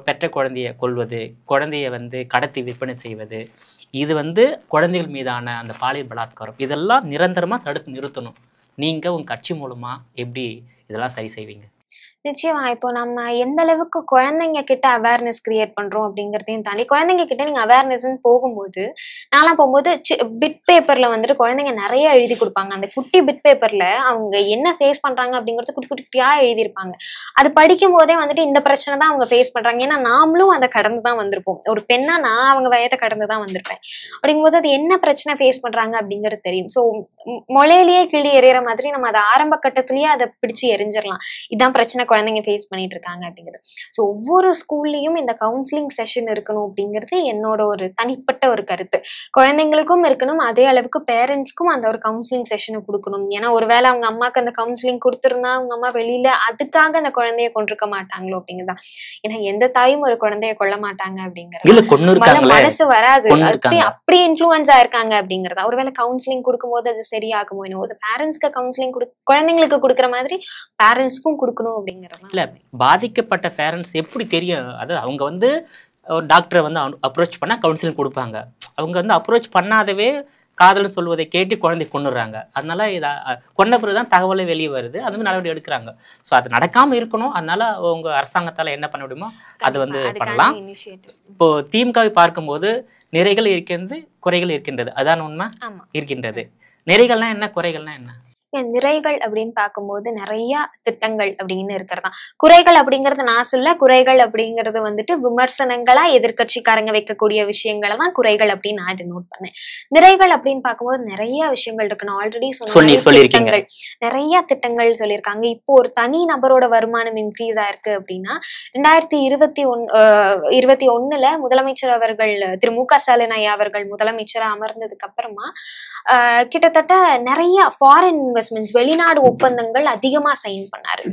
பெற்ற குழந்தைய கொல்வது, குழந்தைய வந்து கடத்தி விற்பனை செய்வது, இது வந்து குழந்தைகள் மீதான அந்த பாலியல் பலாத்காரம், இதெல்லாம் நிரந்தரமா தடுத்து நிறுத்தணும். நீங்க உங்க கட்சி மூலமா எப்படி இதெல்லாம் சரி செய்வீங்க? நிச்சயமா. இப்போ நம்ம எந்த அளவுக்கு குழந்தைங்க கிட்ட அவேர்னஸ் கிரியேட் பண்றோம் அப்படிங்கறதையும் தாண்டி, குழந்தைங்க கிட்ட நீங்க அவேர்னஸ் போகும்போது, நான்லாம் போகும்போது பிட் பேப்பர்ல வந்துட்டு குழந்தைங்க நிறைய எழுதி கொடுப்பாங்க. அந்த குட்டி பிட் பேப்பர்ல அவங்க என்ன ஃபேஸ் பண்றாங்க அப்படிங்கறது குட்டி குட்டியா எழுதியிருப்பாங்க. அது படிக்கும் போதே வந்துட்டு இந்த பிரச்சனை தான் அவங்க ஃபேஸ் பண்றாங்க. ஏன்னா நாமளும் அதை கடந்துதான் வந்திருப்போம். ஒரு பெண்ணா நான் அவங்க வயதை கடந்துதான் வந்திருப்பேன். அப்படிங்கும்போது அது என்ன பிரச்சனை ஃபேஸ் பண்றாங்க அப்படிங்கிறது தெரியும். ஸோ மொளையிலேயே கிளி எறிகிற மாதிரி நம்ம அதை ஆரம்ப கட்டத்திலேயே அதை பிடிச்சு எரிஞ்சிடலாம். இதான் பிரச்சனை குழந்தைங்க ஃபேஸ் பண்ணிட்டு இருக்காங்க அப்படிங்கிறது. ஸோ ஒவ்வொரு ஸ்கூல்லையும் இந்த கவுன்சிலிங் செஷன் இருக்கணும் அப்படிங்கிறது என்னோட ஒரு தனிப்பட்ட ஒரு கருத்து. குழந்தைங்களுக்கும் இருக்கணும், அதே அளவுக்கு பேரண்ட்ஸ்க்கும் அந்த ஒரு கவுன்சிலிங் செஷனை கொடுக்கணும். ஏன்னா ஒருவேளை அவங்க அம்மாவுக்கு அந்த கவுன்சிலிங் கொடுத்துருந்தா அவங்க அம்மா வெளியில அதுக்காக அந்த குழந்தைய கொண்டிருக்க மாட்டாங்களோ அப்படிங்கிறதா. ஏன்னா எந்த தாயும் ஒரு குழந்தைய கொல்ல மாட்டாங்க அப்படிங்கிறது மனசு வராது. அப்படி இன்ஃப்ளூயன்ஸ் ஆயிருக்காங்க அப்படிங்கிறதா. ஒருவேளை கவுன்சிலிங் கொடுக்கும்போது அது சரியாகுமோ என்னவோ. பேரண்ட்ஸ்க்கு கவுன்சிலிங் குழந்தைங்களுக்கு கொடுக்குற மாதிரி பேரண்ட்ஸ்க்கும் கொடுக்கணும் அப்படிங்கிறது. இல்ல, பாதிக்கப்பட்ட பேரண்ட்ஸ் எப்படி தெரியும்? அதாவது அவங்க வந்து ஒரு டாக்டரை வந்து அப்ரோச் பண்ணா கவுன்சிலிங் கொடுப்பாங்க. அவங்க வந்து அப்ரோச் பண்ணாதவே காதல்னு சொல்வதை கேட்டு குழந்தை கொண்டுறாங்க. அதனால இதை கொண்ட பிறகுதான் தகவலை வெளியே வருது, அது மாதிரி நடவடிக்கை எடுக்கிறாங்க. ஸோ அது நடக்காம இருக்கணும். அதனால உங்க அரசாங்கத்தால என்ன பண்ண முடியுமோ அது வந்து பண்ணலாம். இப்போ திமுகவை பார்க்கும்போது நிறைகள் இருக்கின்றது, குறைகள் இருக்கின்றது. அதான் உண்மை இருக்கின்றது. நிறைகள்னா என்ன, குறைகள்னா என்ன? நிறைகள் அப்படின்னு பார்க்கும்போது நிறைய திட்டங்கள் அப்படின்னு இருக்கிறதா. குறைகள் அப்படிங்கறது நான் சொல்ல, குறைகள் அப்படிங்கறது வந்துட்டு விமர்சனங்களா எதிர்கட்சிக்காரங்க வைக்கக்கூடிய விஷயங்களை தான் குறைகள் அப்படின்னு நான் இதை நோட் பண்ணேன். நிறைகள் அப்படின்னு பார்க்கும்போது நிறைய விஷயங்கள் இருக்கு. நான் ஆல்ரெடி சொன்ன நிறைய திட்டங்கள் சொல்லியிருக்காங்க. இப்போ ஒரு தனி நபரோட வருமானம் இன்க்ரீஸ் ஆயிருக்கு அப்படின்னா 2021 முதலமைச்சர் அவர்கள் திரு மு.க. ஸ்டாலின் ஐயா அவர்கள் முதலமைச்சரா அமர்ந்ததுக்கு அப்புறமா கிட்டத்தட்ட நிறைய ஃபாரின் இன்வெஸ்ட்மெண்ட்ஸ், வெளிநாடு ஒப்பந்தங்கள் அதிகமா சைன் பண்ணாரு.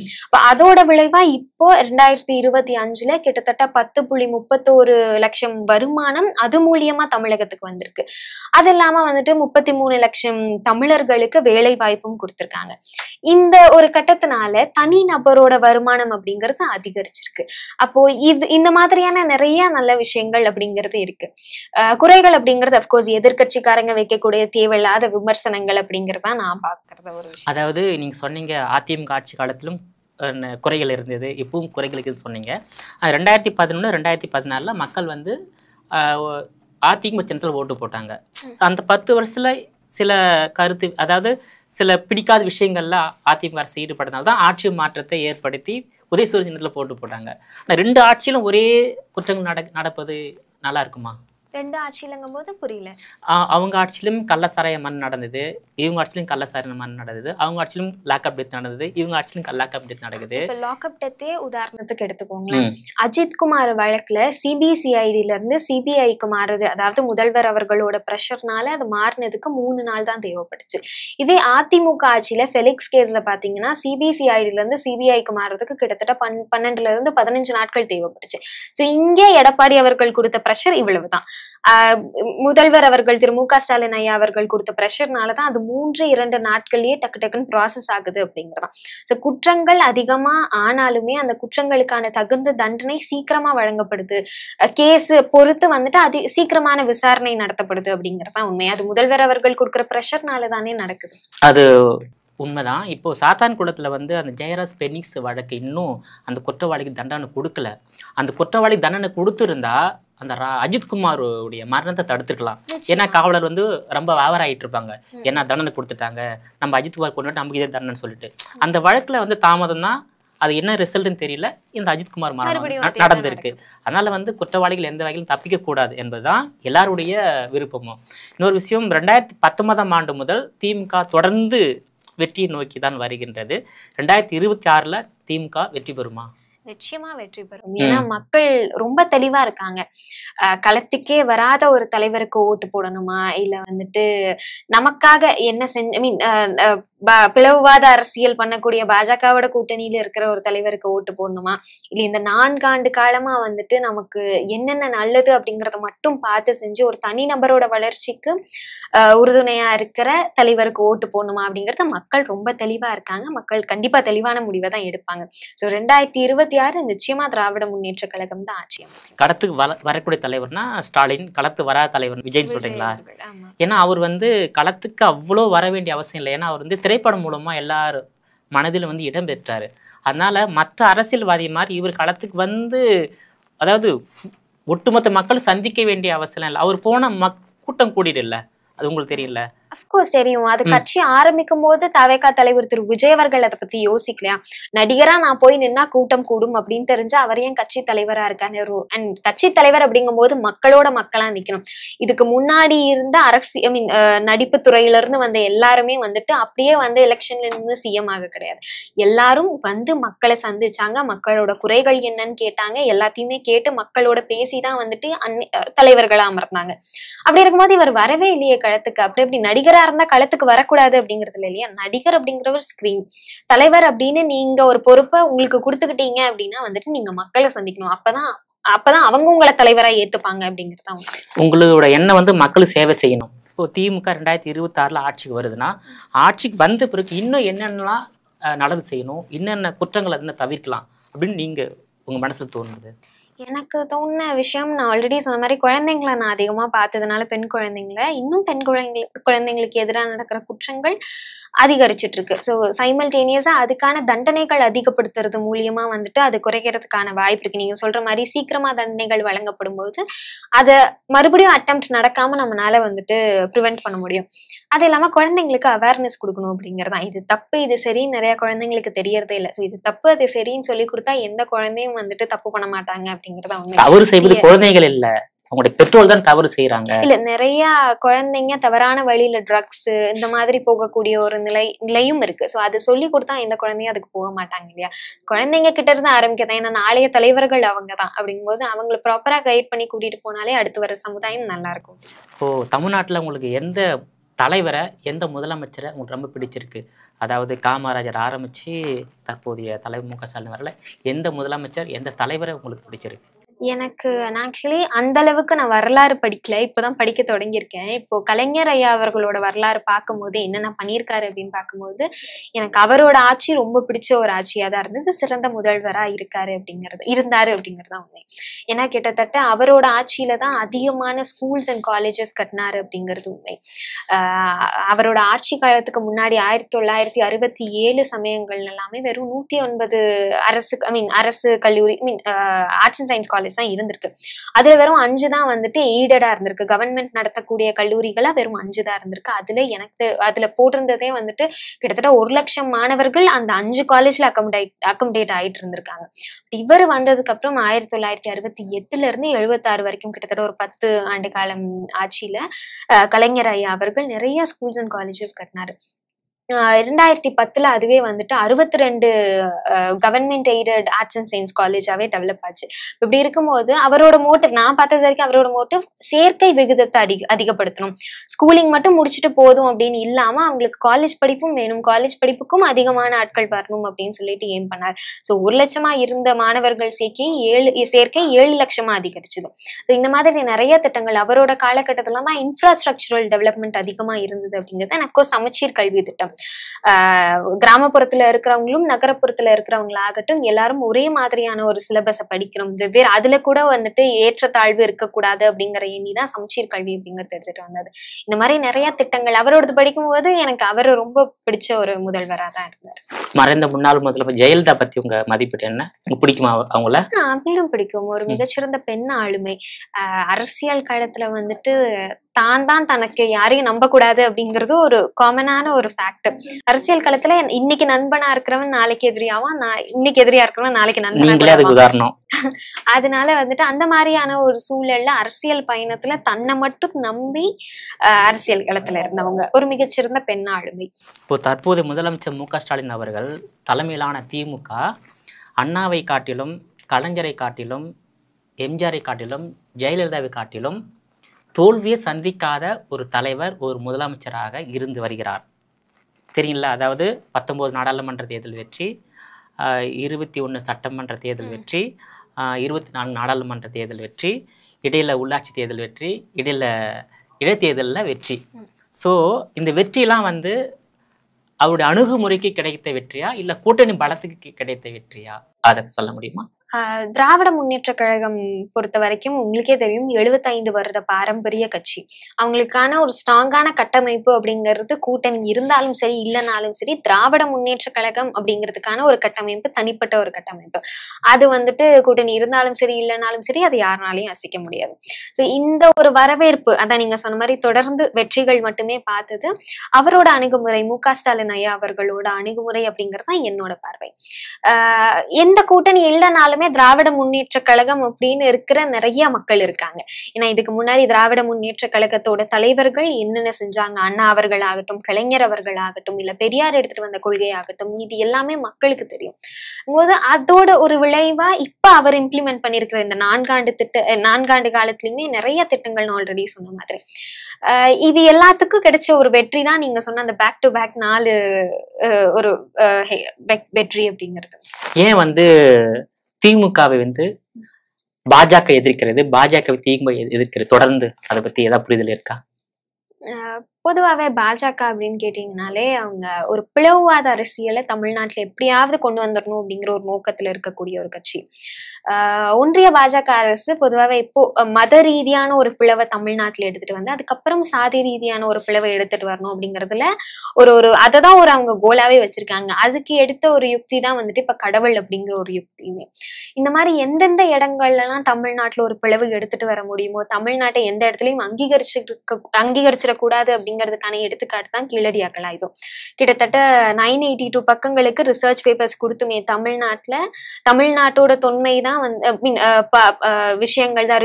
அதோட விளைவா இப்போ 2025 கிட்டத்தட்ட 10.31 லட்சம் வருமானம் அது மூலியமா தமிழகத்துக்கு வந்திருக்கு. அது இல்லாம வந்துட்டு 33 லட்சம் தமிழர்களுக்கு வேலை வாய்ப்பும் கொடுத்திருக்காங்க. இந்த ஒரு கட்டத்தினால தனி நபரோட வருமானம் அப்படிங்கிறது அதிகரிச்சிருக்கு. அப்போ இந்த மாதிரியான நிறைய நல்ல விஷயங்கள் அப்படிங்கிறது இருக்கு. குறைகள் அப்படிங்கிறது அப்கோர்ஸ் எதிர்கட்சிக்காரங்க வைக்கக்கூடிய தேவையில்லாத விமர்சனங்கள் அப்படிங்கிறதா நான் பாக்குறது ஒரு விஷயம். அதாவது நீங்க சொன்னீங்க அதிமுக ஆட்சி காலத்திலும் குறைகள் இருந்தது, இப்பவும் குறைகள் இருக்குன்னு சொன்னீங்க. 2011 2014 மக்கள் வந்து அதிமுக சின்னத்தில் ஓட்டு போட்டாங்க. அந்த 10 வருஷத்துல சில கருத்து, அதாவது சில பிடிக்காத விஷயங்கள்ல அதிமுக அரசு ஈடுபட்டனால தான் ஆட்சி மாற்றத்தை ஏற்படுத்தி உதயசூரியன் சின்னத்துல போட்டாங்க. ஆனா 2 ஆட்சியிலும் ஒரே குற்றங்கள் நடப்பது நல்லா இருக்குமா? 2 ஆட்சியிலங்கும் போது புரியல. அவங்க ஆட்சியிலும் கள்ளசாராய மண் நடந்தது, இவங்க ஆட்சியிலும் கள்ளசாராய மண் நடந்தது. அவங்க ஆட்சியிலும் லாக்அப் டெத் நடந்தது, இவங்க ஆட்சியிலும் லாக்அப் டெத் நடக்குது. இப்ப லாக்அப் டெத்தே உதாரணத்துக்கு எடுத்துக்கோங்களேன். அஜித்குமார் வழக்குல சிபிசிஐடில இருந்து சிபிஐக்கு மாறுது, அதாவது முதல்வர் அவர்களோட பிரஷர்னால அது மாறினதுக்கு 3 நாள் தான் தேவைப்பட்டுச்சு. இதே அதிமுக ஆட்சியில ஃபெலிக்ஸ் கேஸ்ல பாத்தீங்கன்னா சிபிசிஐடில இருந்து சிபிஐக்கு மாறுறதுக்கு கிட்டத்தட்ட 12 இருந்து 15 நாட்கள் தேவைப்பட்டுச்சு. சோ இங்கே எடப்பாடி அவர்கள் கொடுத்த பிரஷர் இவ்வளவுதான். முதல்வர் அவர்கள் திரு மு க ஸ்டாலின் ஐயா அவர்கள் கொடுத்த பிரஷர்னாலதான் அது 3-2 நாட்கள்லயே டக்குன்னு ப்ராசஸ் ஆகுது அப்படிங்கிறதான். சோ குற்றங்கள் அதிகமா ஆனாலுமே அந்த குற்றங்களுக்கான தகுந்த தண்டனை சீக்கிரமா வழங்கப்படுது, கேஸ் பொறுத்து வந்துட்டு சீக்கிரமான விசாரணை நடத்தப்படுது அப்படிங்கறதான் உண்மை. அது முதல்வர் அவர்கள் கொடுக்குற பிரஷர்னால தானே நடக்குது. அது உண்மைதான். இப்போ சாத்தான்குளத்துல அந்த ஜெயராஜ் பெனிக்ஸ் வழக்கு இன்னும் அந்த குற்றவாளிக்கு தண்டனை கொடுக்கல. அந்த குற்றவாளி தண்டனை கொடுத்திருந்தா அந்த அஜித்குமாருடைய மரணத்தை தடுத்துக்கலாம். ஏன்னா காவலர் ரொம்ப ஆவராயிட்டு இருப்பாங்க, ஏன்னா தண்டனை கொடுத்துட்டாங்க, நம்ம அஜித்குமார் கொண்டு நமக்கு இதே தண்டனை சொல்லிட்டு. அந்த வழக்குல தாமதம் தான், அது என்ன ரிசல்ட்னு தெரியல. இந்த அஜித்குமார் மரணம் நடந்திருக்கு. அதனால குற்றவாளிகள் எந்த வகையிலும் தப்பிக்க கூடாது என்பதுதான் எல்லாருடைய விருப்பமும். இன்னொரு விஷயம், 2019ஆம் ஆண்டு முதல் திமுக தொடர்ந்து வெற்றியை நோக்கி தான் வருகின்றது. 2026ல திமுக வெற்றி பெறுமா? நிச்சயமா வெற்றி பெறும். ஏன்னா மக்கள் ரொம்ப தெளிவா இருக்காங்க. களத்துக்கே வராத ஒரு தலைவருக்கு ஓட்டு போடணுமா, இல்ல நமக்காக என்ன பிளவுவாத அரசியல் பண்ணக்கூடிய பாஜகவோட கூட்டணியில இருக்கிற ஒரு தலைவருக்கு ஓட்டு போடணுமா, இல்ல இந்த 4 ஆண்டு காலமா நமக்கு என்னென்ன நல்லது அப்படிங்கறத மட்டும் பார்த்து செஞ்சு ஒரு தனிநபரோட வளர்ச்சிக்கு உறுதுணையா இருக்கிற தலைவருக்கு ஓட்டு போடணுமா அப்படிங்கறத மக்கள் ரொம்ப தெளிவா இருக்காங்க. மக்கள் கண்டிப்பா தெளிவான முடிவை தான் எடுப்பாங்க. சோ 2026 நிச்சயமா திராவிட முன்னேற்ற கழகம் தான் ஆட்சி. களத்துக்கு வரக்கூடிய தலைவர்னா ஸ்டாலின், களத்து வராத தலைவர் விஜய்னு சொல்றீங்களா? ஏன்னா அவர் களத்துக்கு அவ்வளோ வர வேண்டிய அவசியம் இல்லை. ஏன்னா அவர் திரைப்படம் மூலமா எல்லாரும் மனதில் இடம் பெற்றாரு. அதனால மற்ற அரசியல்வாதி மாதிரி இவர் களத்துக்கு அதாவது ஒட்டுமொத்த மக்கள் சந்திக்க வேண்டிய அவசியம் இல்லை. அவர் போன கூட்டம் கூடிடல, அது உங்களுக்கு தெரியல? அஃப்கோர்ஸ் தெரியும். அது கட்சி ஆரம்பிக்கும் போது தவேகா தலைவர் திரு விஜய் அவர்கள் அதை பத்தி யோசிக்கலையா? நடிகரா நான் போய் நின்னா கூட்டம் கூடும் அப்படின்னு தெரிஞ்சு அவர் ஏன் கட்சி தலைவரா இருக்காரு? அண்ட் கட்சி தலைவர் அப்படிங்கும் போது மக்களோட மக்களா நிக்கணும். இதுக்கு முன்னாடி இருந்த நடிப்பு துறையில இருந்து வந்த எல்லாருமே அப்படியே எலெக்ஷன்ல இருந்து சிஎம் ஆக கிடையாது. எல்லாரும் மக்களை சந்திச்சாங்க, மக்களோட குறைகள் என்னன்னு கேட்டாங்க, எல்லாத்தையுமே கேட்டு மக்களோட பேசிதான் தலைவர்களா அமர்ந்தாங்க. அப்படி இருக்கும்போது இவர் வரவே இல்லையே களத்துக்கு. அப்படி எப்படி நடிகரா இருந்தா களத்துக்கு வரக்கூடாது அப்படிங்கறது இல்லையா? நடிகர் அப்படிங்கிறவர் ஸ்கிரீன், தலைவர் அப்படின்னு நீங்க ஒரு பொறுப்பை உங்களுக்கு கொடுத்துக்கிட்டீங்க அப்படின்னா நீங்க மக்களை சந்திக்கணும். அப்பதான் அவங்க உங்களை தலைவரா ஏத்துப்பாங்க அப்படிங்கறதான் உங்களோட எண்ணம். மக்களுக்கு சேவை செய்யணும். இப்போ திமுக 2026ல ஆட்சிக்கு வருதுன்னா, ஆட்சிக்கு வந்த பிறகு இன்னும் என்னென்னலாம் நல்லது செய்யணும், என்னென்ன குற்றங்களை தவிர்க்கலாம் அப்படின்னு நீங்க உங்க மனசுல தோணுது? எனக்கு தோணுன விஷயம், நான் ஆல்ரெடி சொன்ன மாதிரி குழந்தைங்களை நான் அதிகமா பார்த்ததுனால பெண் குழந்தைங்களை, இன்னும் பெண் குழந்தைங்களுக்கு எதிராக நடக்கிற குற்றங்கள் அதிகரிச்சுட்டு இருக்கு. ஸோ சைமல்டேனியஸா அதுக்கான தண்டனைகள் அதிகப்படுத்துறது மூலியமா அது குறைக்கிறதுக்கான வாய்ப்பு இருக்கு. நீங்க சொல்ற மாதிரி சீக்கிரமா தண்டனைகள் வழங்கப்படும் போது அதை மறுபடியும் அட்டெம்ப்ட் நடக்காம நம்மளால ப்ரிவென்ட் பண்ண முடியும். அது இல்லாம குழந்தைங்களுக்கு அவேர்னஸ் கொடுக்கணும் அப்படிங்கறதா. இது தப்பு இது சரின்னு நிறைய குழந்தைங்களுக்கு தெரியறதே இல்லை. ஸோ இது தப்பு அது சரின்னு சொல்லி கொடுத்தா எந்த குழந்தையும் தப்பு பண்ண மாட்டாங்க அப்படிங்கறதா. தவறு செய்வது குழந்தைகள் இல்ல, அவங்களுடைய பெற்றோர் தான் தவறு செய்யறாங்க. இல்ல, நிறைய குழந்தைங்க தவறான வழியில ட்ரக்ஸ் இந்த மாதிரி போகக்கூடிய ஒரு நிலையும் இருக்கு. சோ அது சொல்லி கொடுத்தா எந்த குழந்தையும் அதுக்கு போக மாட்டாங்க இல்லையா? குழந்தைங்க கிட்ட இருந்து ஆரம்பிக்கதான். ஏன்னா நாளைய தலைவர்கள் அவங்கதான். அப்படிங்கும்போது அவங்களை ப்ராப்பரா கைட் பண்ணி கூட்டிட்டு போனாலே அடுத்து வர சமுதாயம் நல்லா இருக்கும். இப்போ தமிழ்நாட்டுல உங்களுக்கு எந்த தலைவரை, எந்த முதலமைச்சரை உங்களுக்கு ரொம்ப பிடிச்சிருக்கு? அதாவது காமராஜர் ஆரம்பிச்சு தற்போதைய தலைவர் மு க ஸ்டாலின் வரல, எந்த முதலமைச்சர், எந்த தலைவரை உங்களுக்கு பிடிச்சிருக்கு? எனக்கு ஆக்சுவலி அந்த அளவுக்கு நான் வரலாறு படிக்கல, இப்போதான் படிக்க தொடங்கியிருக்கேன். இப்போ கலைஞர் ஐயா அவர்களோட வரலாறு பார்க்கும்போது என்னென்ன பண்ணியிருக்காரு அப்படின்னு பார்க்கும்போது எனக்கு அவரோட ஆட்சி ரொம்ப பிடிச்ச ஒரு ஆட்சியா தான் இருந்தது. சிறந்த முதல்வரா இருந்தாரு அப்படிங்கிறது தான் உண்மை. ஏன்னா கிட்டத்தட்ட அவரோட ஆட்சியில தான் அதிகமான ஸ்கூல்ஸ் அண்ட் காலேஜஸ் கட்டினாரு அப்படிங்கிறது உண்மை. அவரோட ஆட்சி காலத்துக்கு முன்னாடி 1967 சமயங்கள் எல்லாமே வெறும் 109 அரசு கல்லூரி, arts and science college college தான் இருந்திருக்கு. அதுல வெறும் 5 தான் வந்துட்டு எய்டடா இருந்திருக்கு. கவர்மெண்ட் நடத்தக்கூடிய கல்லூரிகளா வெறும் 5 தான் இருந்திருக்கு. அதுல போட்டிருந்ததே வந்துட்டு கிட்டத்தட்ட 1 லட்சம் மாணவர்கள் அந்த 5 காலேஜ்ல அக்கமடேட் ஆயிட்டு இருந்திருக்காங்க. இவர் வந்ததுக்கு அப்புறம் 1968 இருந்து 76 வரைக்கும் கிட்டத்தட்ட ஒரு 10 ஆண்டு காலம் ஆட்சியில கலைஞர் ஐயா அவர்கள் நிறைய ஸ்கூல்ஸ் அண்ட் காலேஜஸ் கட்டினாரு. 2010 அதுவே வந்துட்டு 62 government aided arts and science காலேஜாவே டெவலப் ஆச்சு. இப்படி இருக்கும்போது அவரோட மோட்டிவ், நான் பார்த்தது வரைக்கும் அவரோட மோட்டிவ் சேர்க்கை விகிதத்தை அதிகப்படுத்தணும். ஸ்கூலிங் மட்டும் முடிச்சுட்டு போதும் அப்படின்னு இல்லாம அவங்களுக்கு காலேஜ் படிப்பும் வேணும், காலேஜ் படிப்புக்கும் அதிகமான ஆட்கள் வரணும் அப்படின்னு சொல்லிட்டு ஏம் பண்ணார். ஸோ 1 லட்சமா இருந்த மாணவர்கள் சேர்க்கை 7 லட்சமா அதிகரிச்சுது. இந்த மாதிரி நிறைய திட்டங்கள் அவரோட காலகட்டத்துல தான் இன்ஃப்ராஸ்ட்ரக்சரல் டெவலப்மெண்ட் அதிகமா இருந்தது அப்படிங்கிறது. அண்ட் அஃப்கோர்ஸ் சமச்சீர் கல்வி திட்டம், கிராமப்புறத்துல இருக்கிறவங்களும் நகரப்புறத்துல இருக்கிறவங்களாகட்டும் எல்லாரும் ஒரே மாதிரியான ஒரு சிலபஸை படிக்கணும், வெவ்வேறு அதுல கூட வந்துட்டு ஏற்றத்தாழ்வு இருக்கக்கூடாது அப்படிங்கிற எண்ணிதான் சமச்சீர் கல்வி அப்படிங்கிறது எடுத்துட்டு வந்தது. இந்த மாதிரி நிறைய திட்டங்கள் அவரோடது படிக்கும்போது எனக்கு அவர் ரொம்ப பிடிச்ச ஒரு முதல்வரா தான் இருந்தார். மறைந்த முன்னாள் முதல்வர் ஜெயலலிதா பத்தி உங்க மதிப்பீடு என்ன? பிடிக்குமா அவங்கள? அவங்களும் பிடிக்கும். ஒரு மிகச்சிறந்த பெண் ஆளுமை. அரசியல் காலத்துல வந்துட்டு தான் தனக்கு யாரையும் நம்ப கூடாது அப்படிங்கிறது ஒரு காமனான ஒரு ஃபேக்ட். அரசியல் களத்துல இன்னைக்கு நண்பனா இருக்கிறவன் நாளைக்கு எதிரியாவான், இன்னைக்கு எதிரியா இருக்கிறவன் நாளைக்கு நண்பனா. அதனால வந்துட்டு அந்த மாதிரியான ஒரு சூழல்ல அரசியல் பயணத்துல தன்னை மட்டும் நம்பி அரசியல் களத்துல இருந்தவங்க ஒரு மிகச்சிறந்த பெண் ஆளுமை. இப்போ தற்போது முதலமைச்சர் மு.க.ஸ்டாலின் அவர்கள் தலைமையிலான திமுக அண்ணாவை காட்டிலும், கலைஞரை காட்டிலும், எம்ஜிஆரை காட்டிலும், ஜெயலலிதாவை காட்டிலும் தோல்வியை சந்திக்காத ஒரு தலைவர், ஒரு முதலமைச்சராக இருந்து வருகிறார். தெரியல, அதாவது 19 நாடாளுமன்ற தேர்தல் வெற்றி, 21 சட்டமன்ற தேர்தல் வெற்றி, 24 நாடாளுமன்ற தேர்தல் வெற்றி, இடையில உள்ளாட்சி தேர்தல் வெற்றி, இடைத்தேர்தலில் வெற்றி. ஸோ இந்த வெற்றிலாம் வந்து அவருடைய அணுகுமுறைக்கு கிடைத்த வெற்றியா இல்லை கூட்டணி பலத்துக்கு கிடைத்த வெற்றியா, அதை சொல்ல முடியுமா? திராவிட முன்னேற்ற கழகம் பொறுத்த வரைக்கும் உங்களுக்கே தெரியும், 75 வருட பாரம்பரிய கட்சி. அவங்களுக்கான ஒரு ஸ்ட்ராங்கான கட்டமைப்பு அப்படிங்கிறது கூட்டணி இருந்தாலும் சரி இல்லைனாலும் சரி, திராவிட முன்னேற்ற கழகம் அப்படிங்கிறதுக்கான ஒரு கட்டமைப்பு தனிப்பட்ட ஒரு கட்டமைப்பு. அது வந்துட்டு கூட்டணி இருந்தாலும் சரி இல்லைனாலும் சரி அதை யாருனாலையும் அசைக்க முடியாது. ஸோ இந்த ஒரு வரவேற்பு, அதான் நீங்க சொன்ன மாதிரி தொடர்ந்து வெற்றிகள் மட்டுமே பார்த்தது அவரோட அணுகுமுறை, மு.க.ஸ்டாலின் ஐயா அவர்களோட அணுகுமுறை அப்படிங்கிறது தான் என்னோட பார்வை. எந்த கூட்டணி இல்லைனாலும் திராவிட முன்னேற்ற கழகம் அப்படின்னு இருக்கிற நிறைய மக்கள் இருக்காங்க. ஏன்னா இதுக்கு முன்னாடி திராவிட முன்னேற்ற கழகத்தோட தலைவர்கள் என்னென்ன செஞ்சாங்க, அண்ணா அவர்கள் ஆகட்டும், கலைஞர் அவர்கள் ஆகட்டும், இல்ல பெரியார் எடுத்துட்டு வந்த கொள்கை ஆகட்டும், இது எல்லாமே மக்களுக்கு தெரியும். போது அதோட ஒரு விளைவா இப்ப அவர் இம்ப்ளிமெண்ட் பண்ணிருக்கிற இந்த 4 ஆண்டு காலத்திலுமே நிறைய திட்டங்கள் ஆல்ரெடி சொன்ன மாதிரி இது எல்லாத்துக்கும் கிடைச்ச ஒரு வெற்றி தான் நீங்க சொன்ன அந்த பேக் டு பேக் 4 ஒரு வெற்றி அப்படிங்கிறது. ஏன் வந்து திமுகவை வந்து பாஜக எதிர்க்கிறது, பாஜகவை திமுக எதிர்க்கிறது தொடர்ந்து, அதை பத்தி ஏதாவது புரிதல் இருக்கா? பொதுவாகவே பாஜக அப்படின்னு கேட்டீங்கன்னாலே அவங்க ஒரு பிளவுவாத அரசியலை தமிழ்நாட்டுல எப்படியாவது கொண்டு வந்துடணும் அப்படிங்கிற ஒரு நோக்கத்துல இருக்கக்கூடிய ஒரு கட்சி. ஒன்றிய பாஜக அரசு பொதுவாகவே இப்போ மத ரீதியான ஒரு பிளவை தமிழ்நாட்டுல எடுத்துட்டு வந்து அதுக்கப்புறம் சாதி ரீதியான ஒரு பிளவை எடுத்துட்டு வரணும் அப்படிங்கிறதுல அததான் அவங்க கோலாவே வச்சிருக்காங்க. அதுக்கு எடுத்த ஒரு யுக்தி தான் வந்துட்டு இப்ப கடவுள் அப்படிங்கிற ஒரு யுக்தியுமே. இந்த மாதிரி எந்தெந்த இடங்கள்ல எல்லாம் தமிழ்நாட்டுல ஒரு பிளவு எடுத்துட்டு வர முடியுமோ, தமிழ்நாட்டை எந்த இடத்துலயும் அங்கீகரிச்சிடக்கூடாது அப்படிங்கிறதுக்கான எடுத்துக்காட்டு தான் கீழடி அகழாய்வு. கிட்டத்தட்ட 982 பக்கங்களுக்கு ரிசர்ச் பேப்பர்ஸ் கொடுத்துமே தமிழ்நாட்டோட தொன்மை தான் விஷயங்கள் தான்,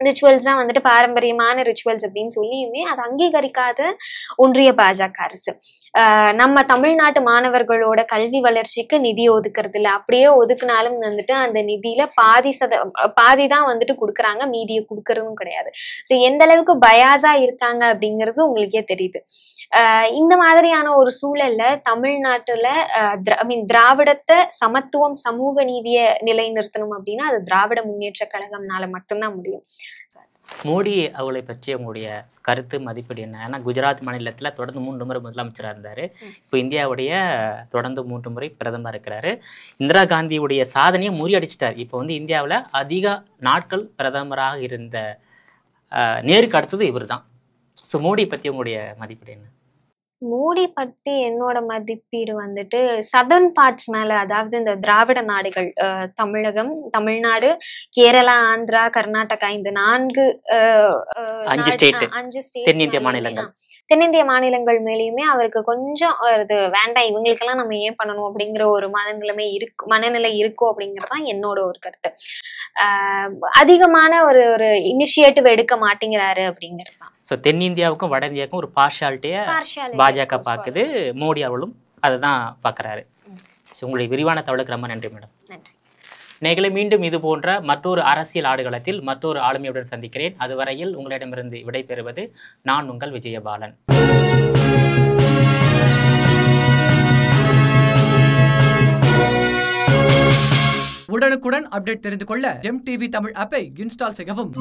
ரிச்சுவல்ஸ் தான் வந்துட்டு பாரம்பரியமான ரிச்சுவல்ஸ் அப்படின்னு சொல்லியுமே அதை அங்கீகரிக்காத ஒன்றிய பாஜக அரசு நம்ம தமிழ்நாட்டு மாணவர்களோட கல்வி வளர்ச்சிக்கு நிதி ஒதுக்குறது இல்லை. அப்படியே ஒதுக்குனாலும் வந்துட்டு அந்த நிதியில பாதி தான் வந்துட்டு கொடுக்குறாங்க, மீதியை கொடுக்கறதும் கிடையாது. ஸோ எந்த அளவுக்கு பயாஸா இருக்காங்க அப்படிங்கிறது உங்களுக்கே தெரியுது. இந்த மாதிரியான ஒரு சூழல்ல தமிழ்நாட்டுல திராவிடத்தை, சமத்துவம், சமூக நீதியை நிலைநிறுத்தணும் அப்படின்னா அது திராவிட முன்னேற்ற கழகம்னால மட்டும்தான் முடியும். மோடி அவளை பற்றி உங்களுடைய கருத்து மதிப்பீடு என்ன? ஏன்னா குஜராத் மாநிலத்தில் தொடர்ந்து 3 முறை முதலமைச்சராக இருந்தார். இப்போ இந்தியாவுடைய தொடர்ந்து 3 முறை பிரதமர் இருக்கிறாரு. இந்திரா காந்தியுடைய சாதனையை முறியடிச்சிட்டார். இப்போ வந்து இந்தியாவில் அதிக நாட்கள் பிரதமராக இருந்த நேருக்கு அடுத்தது இவர் தான். ஸோ மோடி பற்றி உங்களுடைய மதிப்பீடு என்ன? மோடி பத்தி என்னோட மதிப்பீடு வந்துட்டு சதர்ன் பார்ட்ஸ் மேல, அதாவது இந்த திராவிட நாடுகள், தமிழகம், தமிழ்நாடு, கேரளா, ஆந்திரா, கர்நாடகா, இந்த 4 5 ஸ்டேட், 5 தென்னிந்திய மாநிலங்கள், தென்னிந்திய மாநிலங்கள் மேலேயுமே அவருக்கு கொஞ்சம் இது வேண்டாம், இவங்களுக்கெல்லாம் நம்ம ஏன் பண்ணணும் அப்படிங்கிற ஒரு மனநிலை இருக்கும் அப்படிங்கறதுதான் என்னோட ஒரு கருத்து. அதிகமான ஒரு இனிஷியேட்டிவ் எடுக்க மாட்டேங்கிறாரு அப்படிங்கிறது தான். ஸோ தென்னிந்தியாவுக்கும் வட இந்தியாவுக்கும் ஒரு பார்ஷாலிட்டியை பாஜக பார்க்குது, மோடி அவர்களும் அதுதான் பார்க்குறாரு. ஸோ உங்களுடைய விரிவான தகவலுக்கு ரொம்ப நன்றி மேடம். நன்றி. நேர்களை மீண்டும் இது போன்ற மற்றொரு அரசியல் ஆடுகளத்தில் மற்றொரு ஆளுமையுடன் சந்திக்கிறேன். அதுவரையில் உங்களிடமிருந்து விடைபெறுவது நான் உங்கள் விஜயபாலன். உடனுக்குடன் அப்டேட் தெரிந்து கொள்ள ஜெம் டிவி தமிழ் ஆப்பை இன்ஸ்டால் செய்யவும்.